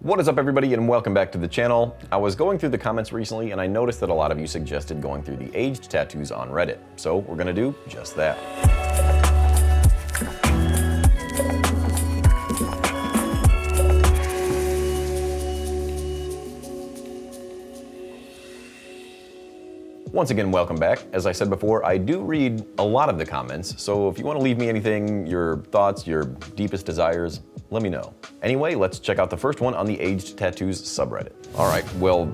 What is up, everybody, and welcome back to the channel. I was going through the comments recently and I noticed that a lot of you suggested going through the aged tattoos on Reddit. So we're gonna do just that. Once again, welcome back. As I said before, I do read a lot of the comments, so if you want to leave me anything, your thoughts, your deepest desires, let me know. Anyway, let's check out the first one on the Aged Tattoos subreddit. All right, well,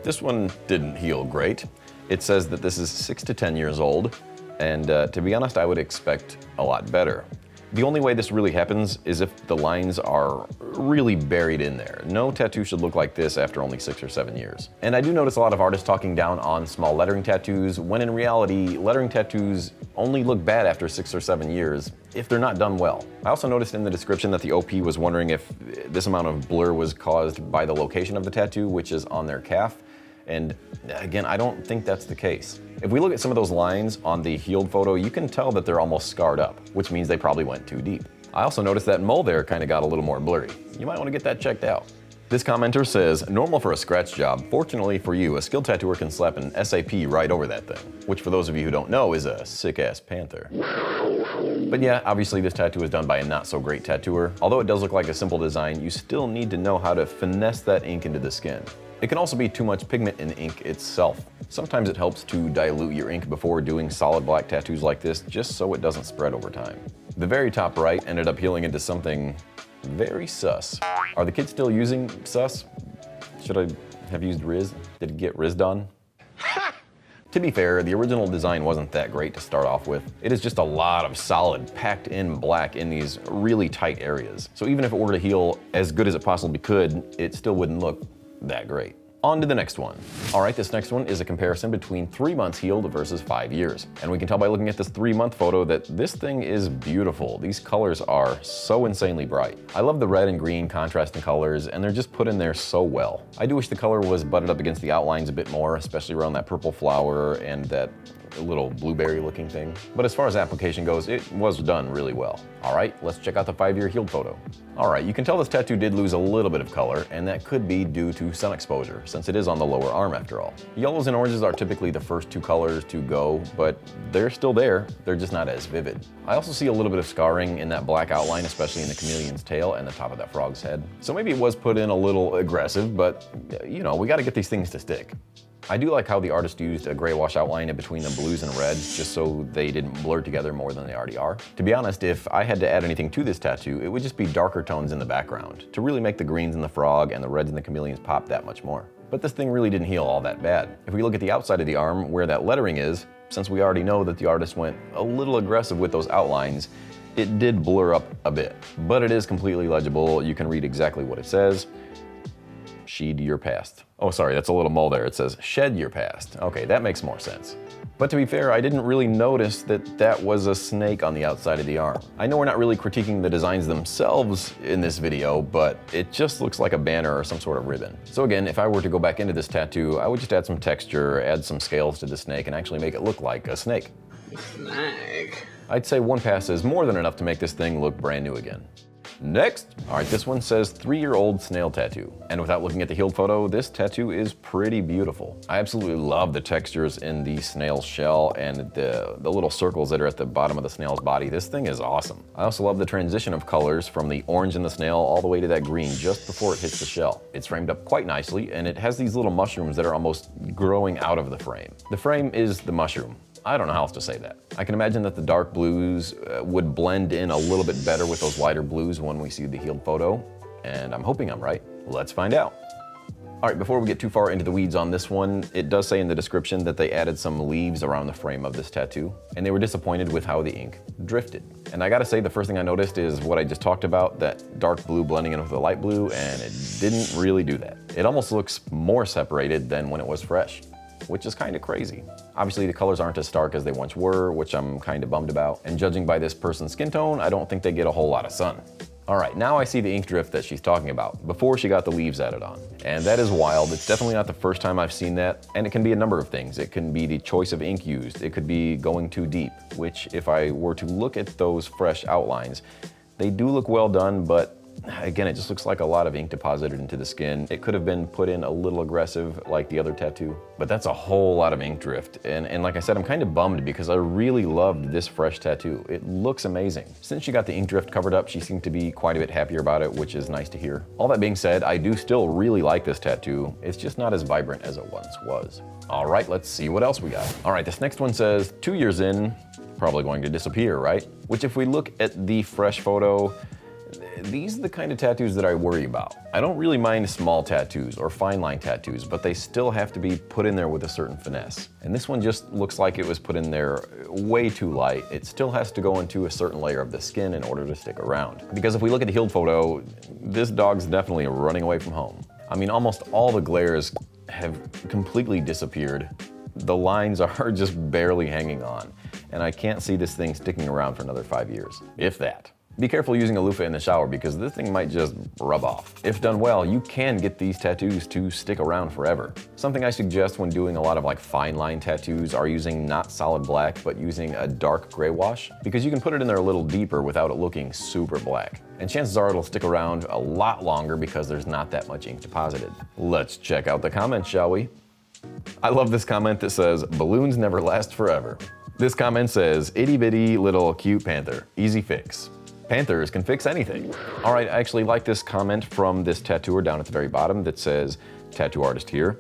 this one didn't heal great. It says that this is 6 to 10 years old, and to be honest, I would expect a lot better. The only way this really happens is if the lines are really buried in there. No tattoo should look like this after only 6 or 7 years. And I do notice a lot of artists talking down on small lettering tattoos, when in reality, lettering tattoos only look bad after 6 or 7 years if they're not done well. I also noticed in the description that the OP was wondering if this amount of blur was caused by the location of the tattoo, which is on their calf. And again, I don't think that's the case. If we look at some of those lines on the healed photo, you can tell that they're almost scarred up, which means they probably went too deep. I also noticed that mole there kind of got a little more blurry. You might want to get that checked out. This commenter says, normal for a scratch job. Fortunately for you, a skilled tattooer can slap an SAP right over that thing, which for those of you who don't know is a sick-ass panther. But yeah, obviously this tattoo is done by a not-so-great tattooer. Although it does look like a simple design, you still need to know how to finesse that ink into the skin. It can also be too much pigment in the ink itself. Sometimes it helps to dilute your ink before doing solid black tattoos like this, just so it doesn't spread over time. The very top right ended up healing into something very sus. Are the kids still using sus? Should I have used Riz? Did it get Riz done? To be fair, the original design wasn't that great to start off with. It is just a lot of solid, packed in black in these really tight areas. So even if it were to heal as good as it possibly could, it still wouldn't look that great. On to the next one. All right, this next one is a comparison between 3 months healed versus 5 years. And we can tell by looking at this 3-month photo that this thing is beautiful. These colors are so insanely bright. I love the red and green contrasting colors, and they're just put in there so well. I do wish the color was butted up against the outlines a bit more, especially around that purple flower and that little blueberry looking thing. But as far as application goes, it was done really well. All right, let's check out the 5-year healed photo. All right, you can tell this tattoo did lose a little bit of color, and that could be due to sun exposure, since it is on the lower arm after all. Yellows and oranges are typically the first 2 colors to go, but they're still there, they're just not as vivid. I also see a little bit of scarring in that black outline, especially in the chameleon's tail and the top of that frog's head. So maybe it was put in a little aggressive, but you know, we gotta get these things to stick. I do like how the artist used a gray wash outline in between the blues and reds just so they didn't blur together more than they already are. To be honest, if I had to add anything to this tattoo, it would just be darker tones in the background to really make the greens in the frog and the reds in the chameleons pop that much more. But this thing really didn't heal all that bad. If we look at the outside of the arm where that lettering is, since we already know that the artist went a little aggressive with those outlines, it did blur up a bit. But it is completely legible. You can read exactly what it says. Shed your past. Oh, sorry, that's a little mole there. It says shed your past. Okay, that makes more sense. But to be fair, I didn't really notice that that was a snake on the outside of the arm. I know we're not really critiquing the designs themselves in this video, but it just looks like a banner or some sort of ribbon. So again, if I were to go back into this tattoo, I would just add some texture, add some scales to the snake, and actually make it look like a snake. Snake. I'd say 1 pass is more than enough to make this thing look brand new again. Next, all right, this one says 3-year-old snail tattoo. And without looking at the healed photo, this tattoo is pretty beautiful. I absolutely love the textures in the snail shell and the little circles that are at the bottom of the snail's body. This thing is awesome. I also love the transition of colors from the orange in the snail all the way to that green just before it hits the shell. It's framed up quite nicely, and it has these little mushrooms that are almost growing out of the frame. The frame is the mushroom. I don't know how else to say that. I can imagine that the dark blues would blend in a little bit better with those lighter blues when we see the healed photo, and I'm hoping I'm right. Let's find out. All right, before we get too far into the weeds on this one, it does say in the description that they added some leaves around the frame of this tattoo, and they were disappointed with how the ink drifted. And I gotta say, the first thing I noticed is what I just talked about, that dark blue blending in with the light blue, and it didn't really do that. It almost looks more separated than when it was fresh, which is kind of crazy. Obviously, the colors aren't as stark as they once were, which I'm kind of bummed about. And judging by this person's skin tone, I don't think they get a whole lot of sun. All right, now I see the ink drift that she's talking about, before she got the leaves added on. And that is wild. It's definitely not the first time I've seen that, and it can be a number of things. It can be the choice of ink used. It could be going too deep, which if I were to look at those fresh outlines, they do look well done, but Again, it just looks like a lot of ink deposited into the skin. It could have been put in a little aggressive like the other tattoo, but that's a whole lot of ink drift. And like I said, I'm kind of bummed because I really loved this fresh tattoo. It looks amazing. Since she got the ink drift covered up, she seemed to be quite a bit happier about it, which is nice to hear. All that being said, I do still really like this tattoo. It's just not as vibrant as it once was. All right, let's see what else we got. All right, this next one says, 2 years in, probably going to disappear, right? Which if we look at the fresh photo, these are the kind of tattoos that I worry about. I don't really mind small tattoos or fine line tattoos, but they still have to be put in there with a certain finesse. And this one just looks like it was put in there way too light. It still has to go into a certain layer of the skin in order to stick around. Because if we look at the healed photo, this dog's definitely running away from home. I mean, almost all the glares have completely disappeared. The lines are just barely hanging on, and I can't see this thing sticking around for another 5 years, if that. Be careful using a loofah in the shower because this thing might just rub off. If done well, you can get these tattoos to stick around forever. Something I suggest when doing a lot of like fine line tattoos are using not solid black, but using a dark gray wash, because you can put it in there a little deeper without it looking super black. And chances are it'll stick around a lot longer because there's not that much ink deposited. Let's check out the comments, shall we? I love this comment that says, balloons never last forever. This comment says, itty bitty little cute panther, easy fix. Panthers can fix anything. All right, I actually like this comment from this tattooer down at the very bottom that says, tattoo artist here.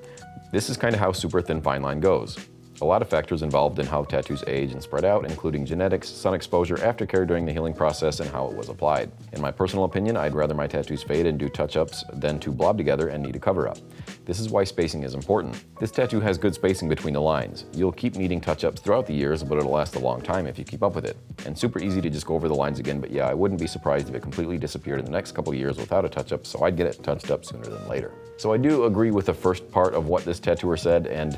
This is kind of how super thin fine line goes. A lot of factors involved in how tattoos age and spread out, including genetics, sun exposure, aftercare during the healing process, and how it was applied. In my personal opinion, I'd rather my tattoos fade and do touch-ups than to blob together and need a cover-up. This is why spacing is important. This tattoo has good spacing between the lines. You'll keep needing touch-ups throughout the years, but it'll last a long time if you keep up with it. And super easy to just go over the lines again, but yeah, I wouldn't be surprised if it completely disappeared in the next couple years without a touch-up, so I'd get it touched up sooner than later. So I do agree with the first part of what this tattooer said, and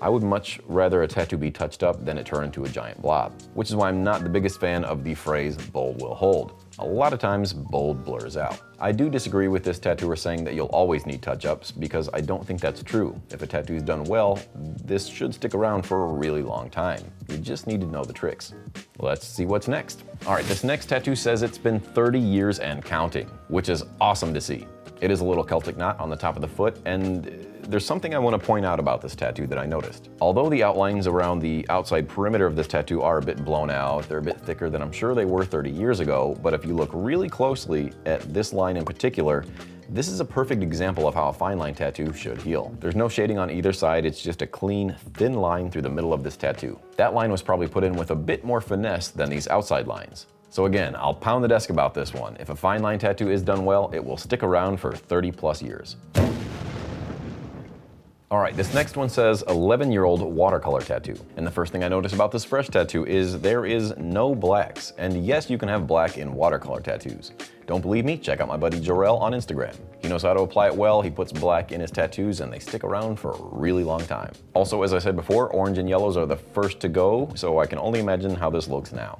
I would much rather a tattoo be touched up than it turn into a giant blob, which is why I'm not the biggest fan of the phrase bold will hold. A lot of times, bold blurs out. I do disagree with this tattooer saying that you'll always need touch-ups because I don't think that's true. If a tattoo is done well, this should stick around for a really long time. You just need to know the tricks. Let's see what's next. All right, this next tattoo says it's been 30 years and counting, which is awesome to see. It is a little Celtic knot on the top of the foot, and there's something I want to point out about this tattoo that I noticed. Although the outlines around the outside perimeter of this tattoo are a bit blown out, they're a bit thicker than I'm sure they were 30 years ago, but if you look really closely at this line in particular, this is a perfect example of how a fine line tattoo should heal. There's no shading on either side, it's just a clean, thin line through the middle of this tattoo. That line was probably put in with a bit more finesse than these outside lines. So again, I'll pound the desk about this one. If a fine line tattoo is done well, it will stick around for 30 plus years. All right, this next one says 11-year-old watercolor tattoo. And the first thing I notice about this fresh tattoo is there is no blacks. And yes, you can have black in watercolor tattoos. Don't believe me? Check out my buddy Jarrell on Instagram. He knows how to apply it well, he puts black in his tattoos, and they stick around for a really long time. Also, as I said before, orange and yellows are the first to go, so I can only imagine how this looks now.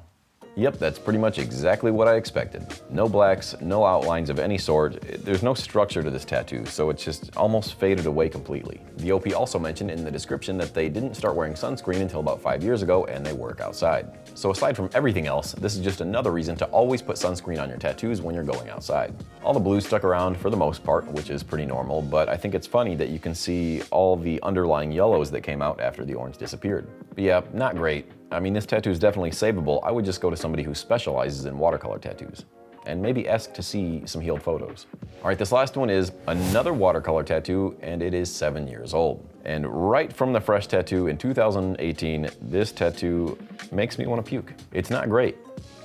Yep, that's pretty much exactly what I expected. No blacks, no outlines of any sort. There's no structure to this tattoo, so it's just almost faded away completely. The OP also mentioned in the description that they didn't start wearing sunscreen until about 5 years ago and they work outside. So aside from everything else, this is just another reason to always put sunscreen on your tattoos when you're going outside. All the blues stuck around for the most part, which is pretty normal, but I think it's funny that you can see all the underlying yellows that came out after the orange disappeared. But yeah, not great. I mean, this tattoo is definitely savable. I would just go to somebody who specializes in watercolor tattoos and maybe ask to see some healed photos. All right, this last one is another watercolor tattoo, and it is 7 years old. And right from the fresh tattoo in 2018, this tattoo makes me want to puke. It's not great.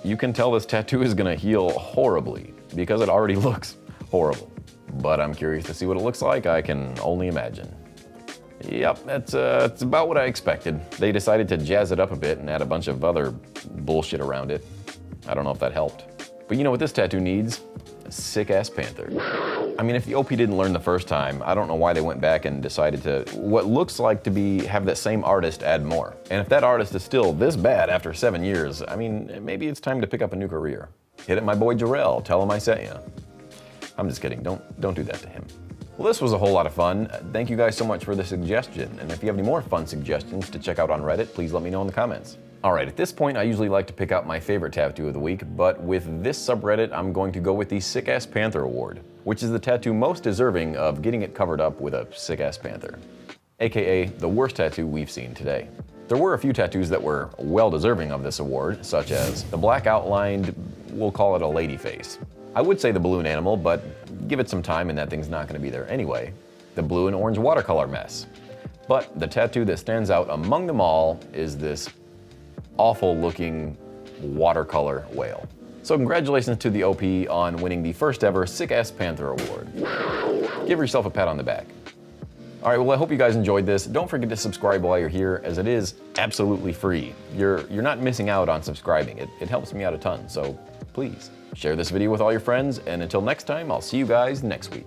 You can tell this tattoo is gonna heal horribly because it already looks horrible. But I'm curious to see what it looks like. I can only imagine. Yep, it's about what I expected. They decided to jazz it up a bit and add a bunch of other bullshit around it. I don't know if that helped. But you know what this tattoo needs? A sick-ass panther. I mean, if the OP didn't learn the first time, I don't know why they went back and decided to, what looks like to be, have that same artist add more. And if that artist is still this bad after 7 years, I mean, maybe it's time to pick up a new career. Hit up my boy Jarrell, tell him I sent ya. I'm just kidding, don't do that to him. Well, this was a whole lot of fun. Thank you guys so much for the suggestion. And if you have any more fun suggestions to check out on Reddit, please let me know in the comments. All right, at this point, I usually like to pick out my favorite tattoo of the week, but with this subreddit, I'm going to go with the Sick Ass Panther Award, which is the tattoo most deserving of getting it covered up with a sick ass panther, aka the worst tattoo we've seen today. There were a few tattoos that were well deserving of this award, such as the black outlined, we'll call it a lady face. I would say the balloon animal, but give it some time and that thing's not going to be there anyway. The blue and orange watercolor mess. But the tattoo that stands out among them all is this awful looking watercolor whale. So congratulations to the OP on winning the first ever Sick Ass Panther Award. Give yourself a pat on the back. All right, well, I hope you guys enjoyed this. Don't forget to subscribe while you're here, as it is absolutely free. You're not missing out on subscribing. It helps me out a ton, so please share this video with all your friends, and until next time, I'll see you guys next week.